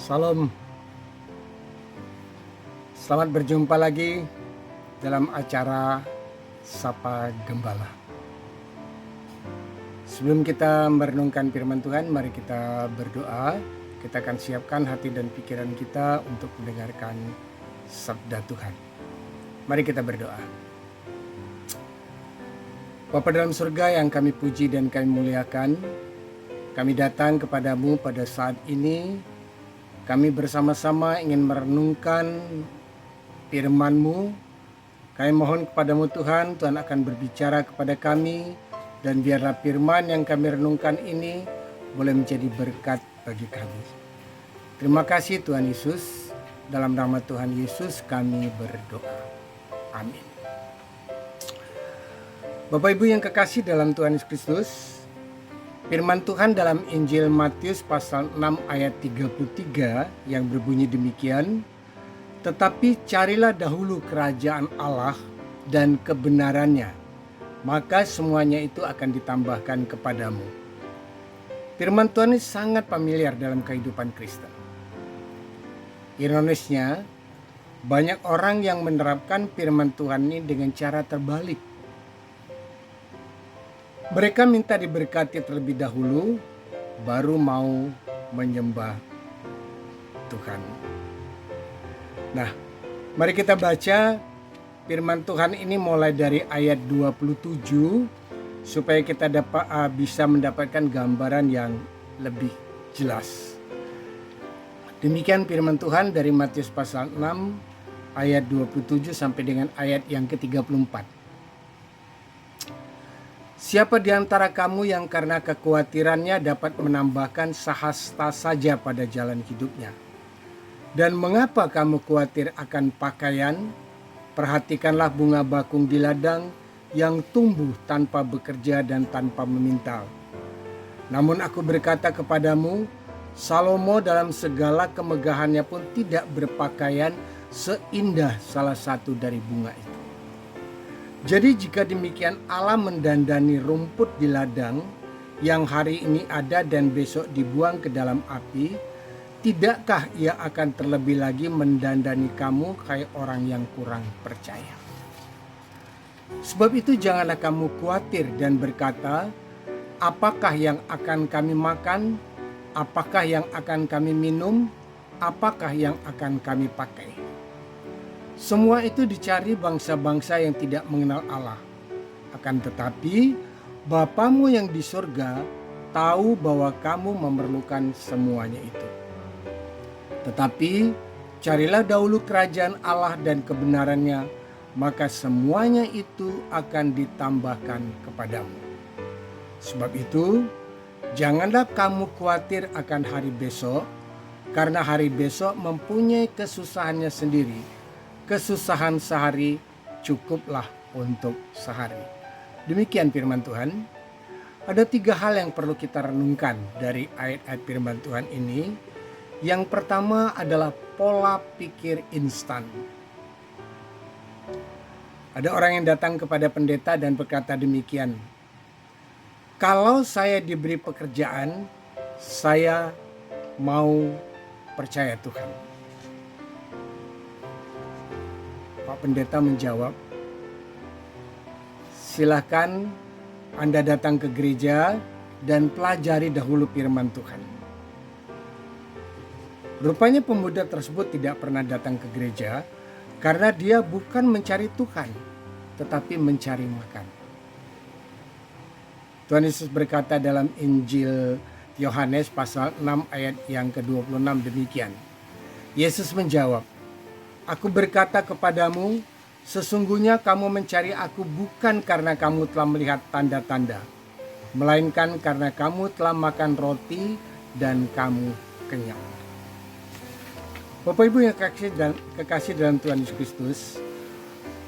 Salam, selamat berjumpa lagi dalam acara Sapa Gembala. Sebelum kita merenungkan firman Tuhan, mari kita berdoa. Kita akan siapkan hati dan pikiran kita untuk mendengarkan sabda Tuhan. Mari kita berdoa. Bapa dalam surga yang kami puji dan kami muliakan, kami datang kepadamu pada saat ini. Kami bersama-sama ingin merenungkan firman-Mu. Kami mohon kepadamu Tuhan, Tuhan akan berbicara kepada kami, dan biarlah firman yang kami renungkan ini boleh menjadi berkat bagi kami. Terima kasih Tuhan Yesus, dalam nama Tuhan Yesus kami berdoa. Amin. Bapak Ibu yang kekasih dalam Tuhan Yesus Kristus, firman Tuhan dalam Injil Matius pasal 6 ayat 33 yang berbunyi demikian, "Tetapi carilah dahulu kerajaan Allah dan kebenarannya, maka semuanya itu akan ditambahkan kepadamu." Firman Tuhan ini sangat familiar dalam kehidupan Kristen. Ironisnya, banyak orang yang menerapkan firman Tuhan ini dengan cara terbalik. Mereka minta diberkati terlebih dahulu, baru mau menyembah Tuhan. Nah, mari kita baca firman Tuhan ini mulai dari ayat 27 supaya kita bisa mendapatkan gambaran yang lebih jelas. Demikian firman Tuhan dari Matius pasal 6 ayat 27 sampai dengan ayat yang ke-34. "Siapa di antara kamu yang karena kekhawatirannya dapat menambahkan sehasta saja pada jalan hidupnya? Dan mengapa kamu khawatir akan pakaian? Perhatikanlah bunga bakung di ladang yang tumbuh tanpa bekerja dan tanpa memintal. Namun aku berkata kepadamu, Salomo dalam segala kemegahannya pun tidak berpakaian seindah salah satu dari bunga itu. Jadi jika demikian Allah mendandani rumput di ladang yang hari ini ada dan besok dibuang ke dalam api, tidakkah ia akan terlebih lagi mendandani kamu, hai orang yang kurang percaya? Sebab itu janganlah kamu khawatir dan berkata, apakah yang akan kami makan? Apakah yang akan kami minum? Apakah yang akan kami pakai? Semua itu dicari bangsa-bangsa yang tidak mengenal Allah. Akan tetapi, Bapamu yang di surga tahu bahwa kamu memerlukan semuanya itu. Tetapi, carilah dahulu kerajaan Allah dan kebenarannya, maka semuanya itu akan ditambahkan kepadamu. Sebab itu, janganlah kamu khawatir akan hari besok, karena hari besok mempunyai kesusahannya sendiri. Kesusahan sehari cukuplah untuk sehari. Demikian firman Tuhan. Ada 3 hal yang perlu kita renungkan dari ayat-ayat firman Tuhan ini. Yang pertama adalah pola pikir instan. Ada orang yang datang kepada pendeta dan berkata demikian, "Kalau saya diberi pekerjaan, saya mau percaya Tuhan." Pak Pendeta menjawab, "Silakan Anda datang ke gereja dan pelajari dahulu firman Tuhan." Rupanya pemuda tersebut tidak pernah datang ke gereja karena dia bukan mencari Tuhan, tetapi mencari makan. Tuhan Yesus berkata dalam Injil Yohanes pasal 6 ayat yang ke-26 demikian. Yesus menjawab, "Aku berkata kepadamu, sesungguhnya kamu mencari aku bukan karena kamu telah melihat tanda-tanda, melainkan karena kamu telah makan roti dan kamu kenyang." Bapak Ibu yang kekasih dalam Tuhan Yesus Kristus,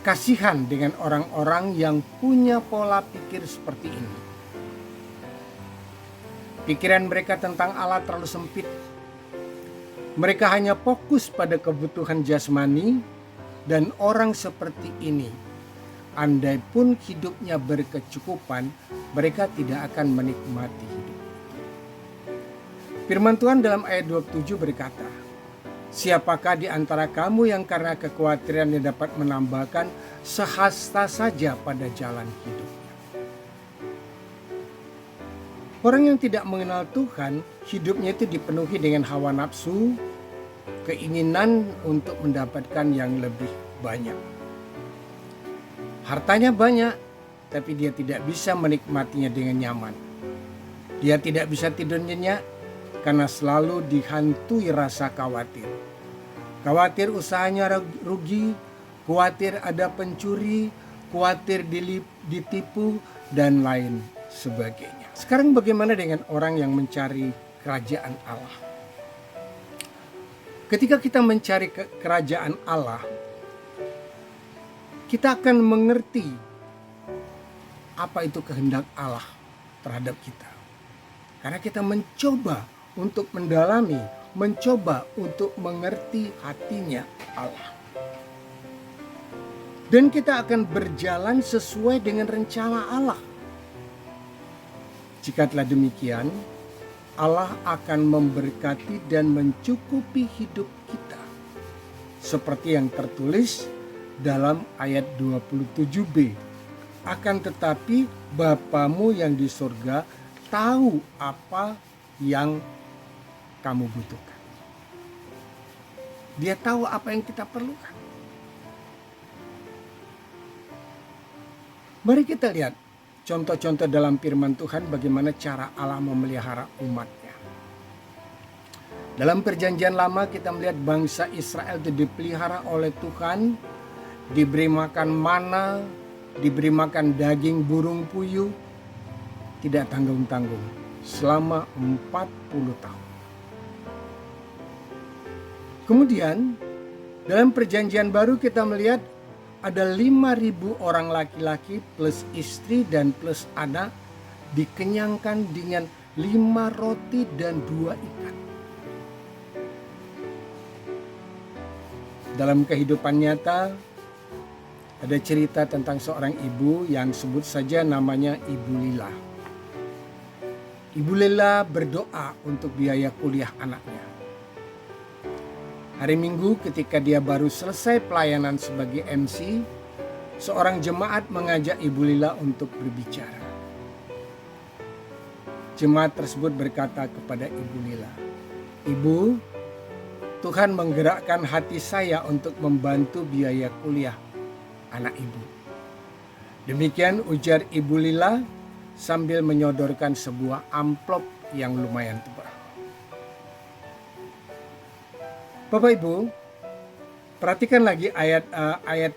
kasihan dengan orang-orang yang punya pola pikir seperti ini. Pikiran mereka tentang Allah terlalu sempit. Mereka hanya fokus pada kebutuhan jasmani, dan orang seperti ini, andai pun hidupnya berkecukupan, mereka tidak akan menikmati hidup. Firman Tuhan dalam ayat 27 berkata, Siapakah di antara kamu yang karena kekhawatirannya dapat menambahkan sehasta saja pada jalan hidupnya? Orang yang tidak mengenal Tuhan, hidupnya itu dipenuhi dengan hawa nafsu, keinginan untuk mendapatkan yang lebih banyak. Hartanya banyak, tapi dia tidak bisa menikmatinya dengan nyaman. Dia tidak bisa tidur nyenyak karena selalu dihantui rasa khawatir. Khawatir usahanya rugi, khawatir ada pencuri, khawatir ditipu, dan lain sebagainya. Sekarang bagaimana dengan orang yang mencari kerajaan Allah? Ketika kita mencari kerajaan Allah, kita akan mengerti apa itu kehendak Allah terhadap kita. Karena kita mencoba untuk mendalami, mencoba untuk mengerti hatinya Allah. Dan kita akan berjalan sesuai dengan rencana Allah. Jika telah demikian, Allah akan memberkati dan mencukupi hidup kita. Seperti yang tertulis dalam ayat 27b. Akan tetapi Bapamu yang di surga tahu apa yang kamu butuhkan. Dia tahu apa yang kita perlukan. Mari kita lihat contoh-contoh dalam firman Tuhan bagaimana cara Allah memelihara umatnya. Dalam perjanjian lama kita melihat bangsa Israel itu dipelihara oleh Tuhan, diberi makan mana, diberi makan daging burung puyuh, tidak tanggung-tanggung selama 40 tahun. Kemudian dalam perjanjian baru kita melihat ada 5.000 orang laki-laki plus istri dan plus anak dikenyangkan dengan 5 roti dan 2 ikan. Dalam kehidupan nyata ada cerita tentang seorang ibu yang sebut saja namanya Ibu Lila. Ibu Lila berdoa untuk biaya kuliah anaknya. Hari Minggu ketika dia baru selesai pelayanan sebagai MC, seorang jemaat mengajak Ibu Lila untuk berbicara. Jemaat tersebut berkata kepada Ibu Lila, "Ibu, Tuhan menggerakkan hati saya untuk membantu biaya kuliah anak ibu." Demikian ujar Ibu Lila sambil menyodorkan sebuah amplop yang lumayan tebal. Bapak Ibu, perhatikan lagi ayat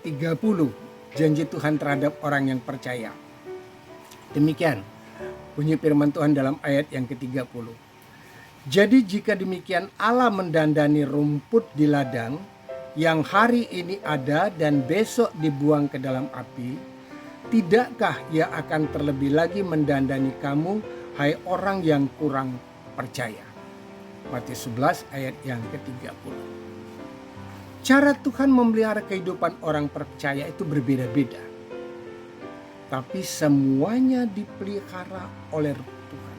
30, janji Tuhan terhadap orang yang percaya. Demikian bunyi firman Tuhan dalam ayat yang ke-30. Jadi jika demikian Allah mendandani rumput di ladang yang hari ini ada dan besok dibuang ke dalam api, tidakkah Ia akan terlebih lagi mendandani kamu, hai orang yang kurang percaya? Matius 11 ayat yang ke-30. Cara Tuhan memelihara kehidupan orang percaya itu berbeda-beda. Tapi semuanya dipelihara oleh Tuhan.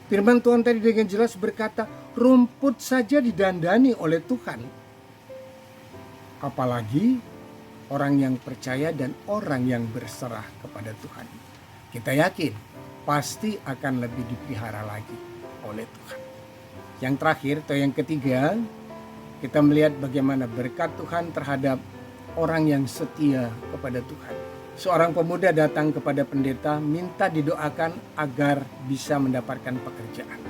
Firman Tuhan tadi dengan jelas berkata, rumput saja didandani oleh Tuhan. Apalagi orang yang percaya dan orang yang berserah kepada Tuhan. Kita yakin pasti akan lebih dipelihara lagi oleh Tuhan. Yang terakhir atau yang ketiga, kita melihat bagaimana berkat Tuhan terhadap orang yang setia kepada Tuhan. Seorang pemuda datang kepada pendeta minta didoakan agar bisa mendapatkan pekerjaan.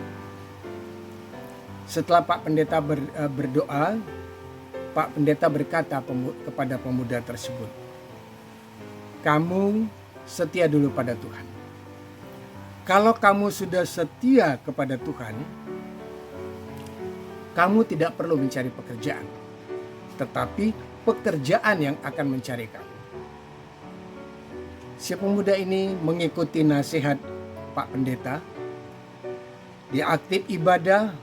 Setelah Pak Pendeta berdoa, Pak Pendeta berkata kepada pemuda tersebut, "Kamu setia dulu pada Tuhan. Kalau kamu sudah setia kepada Tuhan, kamu tidak perlu mencari pekerjaan, tetapi pekerjaan yang akan mencari kamu." Si pemuda ini mengikuti nasihat Pak Pendeta. Dia aktif ibadah,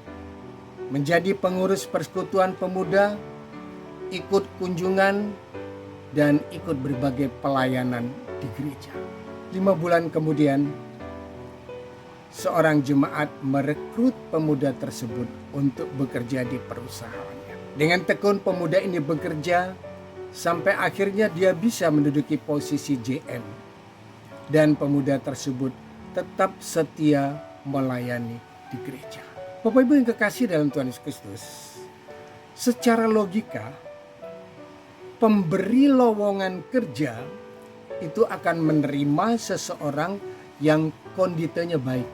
menjadi pengurus persekutuan pemuda, ikut kunjungan, dan ikut berbagai pelayanan di gereja. 5 bulan kemudian, seorang jemaat merekrut pemuda tersebut untuk bekerja di perusahaannya. Dengan tekun pemuda ini bekerja sampai akhirnya dia bisa menduduki posisi JM. Dan pemuda tersebut tetap setia melayani di gereja. Bapak Ibu yang kekasih dalam Tuhan Yesus Kristus, secara logika pemberi lowongan kerja itu akan menerima seseorang yang konditenya baik,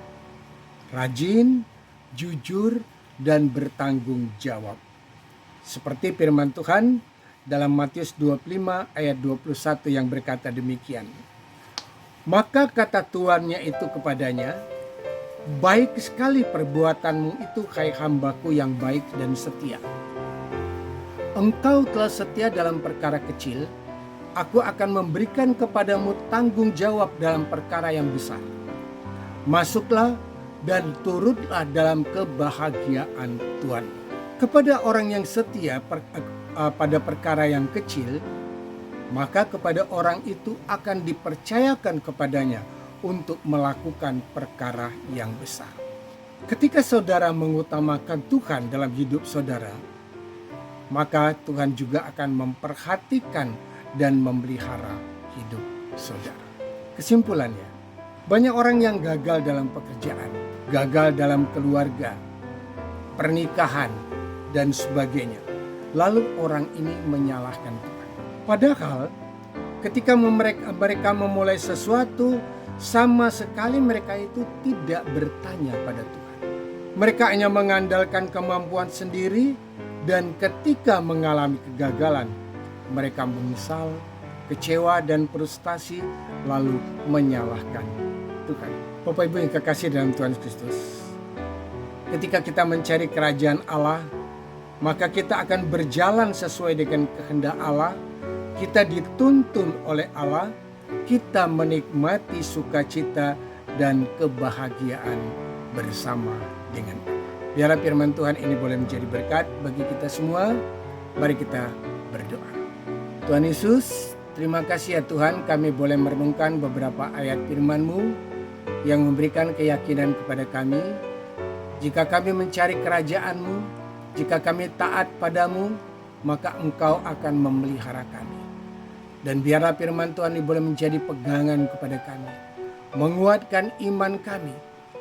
rajin, jujur, dan bertanggung jawab. Seperti firman Tuhan dalam Matius 25 ayat 21 yang berkata demikian. Maka kata tuannya itu kepadanya, baik sekali perbuatanmu itu, hai hambaku yang baik dan setia. Engkau telah setia dalam perkara kecil, aku akan memberikan kepadamu tanggung jawab dalam perkara yang besar. Masuklah dan turutlah dalam kebahagiaan Tuhan. Kepada orang yang setia pada perkara yang kecil, maka kepada orang itu akan dipercayakan kepadanya untuk melakukan perkara yang besar. Ketika saudara mengutamakan Tuhan dalam hidup saudara, maka Tuhan juga akan memperhatikan dan memelihara hidup saudara. Kesimpulannya, banyak orang yang gagal dalam pekerjaan, gagal dalam keluarga, pernikahan, dan sebagainya. Lalu orang ini menyalahkan Tuhan. Padahal ketika mereka memulai sesuatu, sama sekali mereka itu tidak bertanya pada Tuhan. Mereka hanya mengandalkan kemampuan sendiri, dan ketika mengalami kegagalan, mereka menyesal, kecewa, dan frustasi, lalu menyalahkan Tuhan. Bapak Ibu yang kekasih dalam Tuhan Kristus, ketika kita mencari kerajaan Allah, maka kita akan berjalan sesuai dengan kehendak Allah. Kita dituntun oleh Allah, kita menikmati sukacita dan kebahagiaan bersama dengan Allah. Biarlah firman Tuhan ini boleh menjadi berkat bagi kita semua. Mari kita berdoa. Tuhan Yesus, terima kasih ya Tuhan, kami boleh merenungkan beberapa ayat firman-Mu yang memberikan keyakinan kepada kami. Jika kami mencari kerajaan-Mu, jika kami taat padamu, maka Engkau akan memelihara kami. Dan biarlah firman Tuhan ini boleh menjadi pegangan kepada kami, menguatkan iman kami,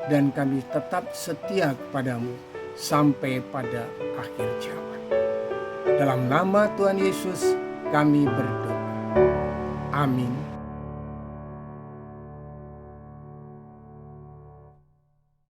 dan kami tetap setia kepadamu sampai pada akhir zaman. Dalam nama Tuhan Yesus kami berdoa. Amin.